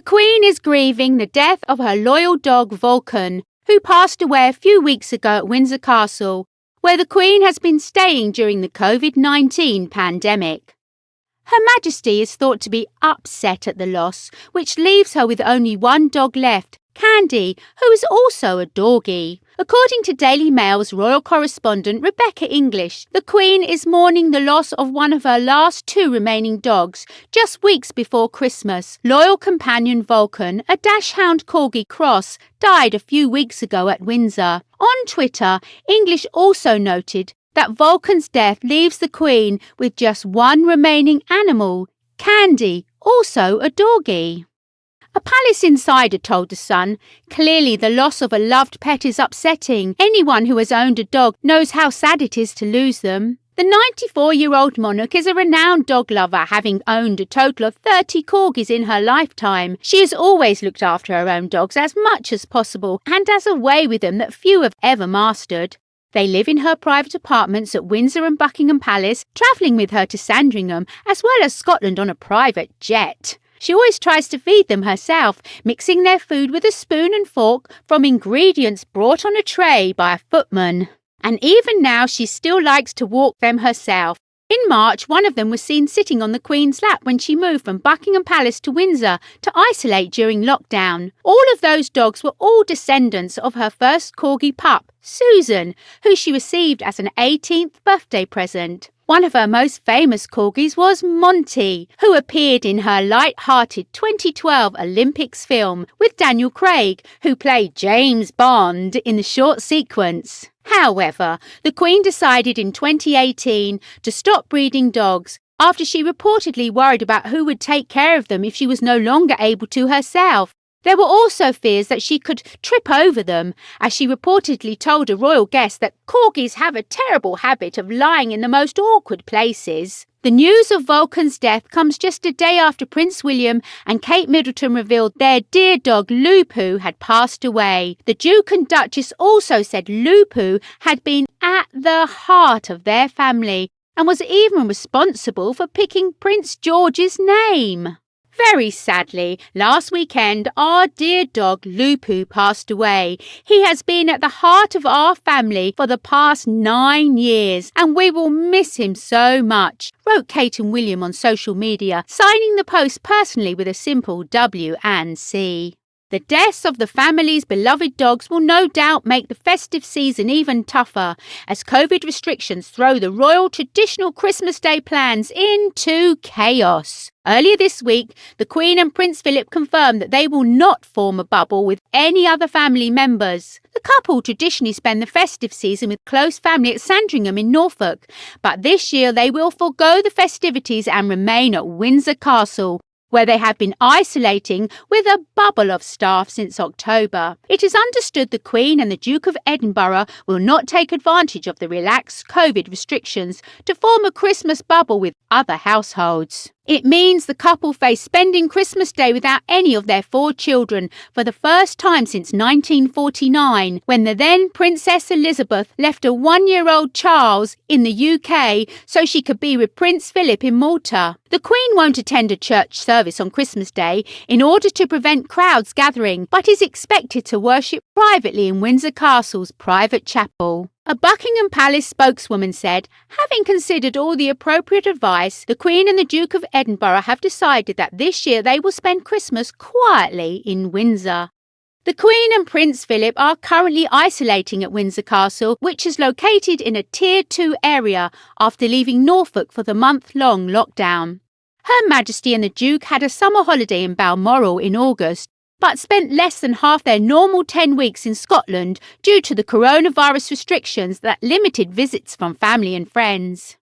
Queen is grieving the death of her loyal dog Vulcan, who passed away a few weeks ago at Windsor Castle, where the Queen has been staying during the COVID-19 pandemic. Her Majesty is thought to be upset at the loss, which leaves her with only one dog left, Candy, who is also a dorgi. According to Daily Mail's royal correspondent Rebecca English, the Queen is mourning the loss of one of her last two remaining dogs just weeks before Christmas. Loyal companion Vulcan, a dachshund corgi cross, died a few weeks ago at Windsor. On Twitter, English also noted that Vulcan's death leaves the Queen with just one remaining animal, Candy, also a dorgi. A palace insider told The Sun, "Clearly the loss of a loved pet is upsetting. Anyone who has owned a dog knows how sad it is to lose them." The 94-year-old monarch is a renowned dog lover, having owned a total of 30 corgis in her lifetime. She has always looked after her own dogs as much as possible and has a way with them that few have ever mastered. They live in her private apartments at Windsor and Buckingham Palace, travelling with her to Sandringham, as well as Scotland on a private jet. She always tries to feed them herself, mixing their food with a spoon and fork from ingredients brought on a tray by a footman. And even now she still likes to walk them herself. In March, one of them was seen sitting on the Queen's lap when she moved from Buckingham Palace to Windsor to isolate during lockdown. All of those dogs were all descendants of her first corgi pup, Susan, who she received as an 18th birthday present. One of her most famous corgis was Monty, who appeared in her light-hearted 2012 Olympics film with Daniel Craig, who played James Bond in the short sequence. However, the Queen decided in 2018 to stop breeding dogs after she reportedly worried about who would take care of them if she was no longer able to herself. There were also fears that she could trip over them, as she reportedly told a royal guest that corgis have a terrible habit of lying in the most awkward places. The news of Vulcan's death comes just a day after Prince William and Kate Middleton revealed their dear dog Lupu had passed away. The Duke and Duchess also said Lupu had been at the heart of their family and was even responsible for picking Prince George's name. Very sadly, last weekend, our dear dog Lupu passed away. He has been at the heart of our family for the past 9 years, and we will miss him so much, wrote Kate and William on social media, signing the post personally with a simple W and C. The deaths of the family's beloved dogs will no doubt make the festive season even tougher, as COVID restrictions throw the royal traditional Christmas Day plans into chaos. Earlier this week, the Queen and Prince Philip confirmed that they will not form a bubble with any other family members. The couple traditionally spend the festive season with close family at Sandringham in Norfolk, but this year they will forego the festivities and remain at Windsor Castle, where they have been isolating with a bubble of staff since October. It is understood the Queen and the Duke of Edinburgh will not take advantage of the relaxed COVID restrictions to form a Christmas bubble with other households. It means the couple face spending Christmas Day without any of their 4 children for the first time since 1949, when the then Princess Elizabeth left a 1-year-old Charles in the UK so she could be with Prince Philip in Malta. The Queen won't attend a church service on Christmas Day in order to prevent crowds gathering, but is expected to worship privately in Windsor Castle's private chapel. A Buckingham Palace spokeswoman said, having considered all the appropriate advice, the Queen and the Duke of Edinburgh have decided that this year they will spend Christmas quietly in Windsor. The Queen and Prince Philip are currently isolating at Windsor Castle, which is located in a Tier 2 area after leaving Norfolk for the month-long lockdown. Her Majesty and the Duke had a summer holiday in Balmoral in August, but spent less than half their normal 10 weeks in Scotland due to the coronavirus restrictions that limited visits from family and friends.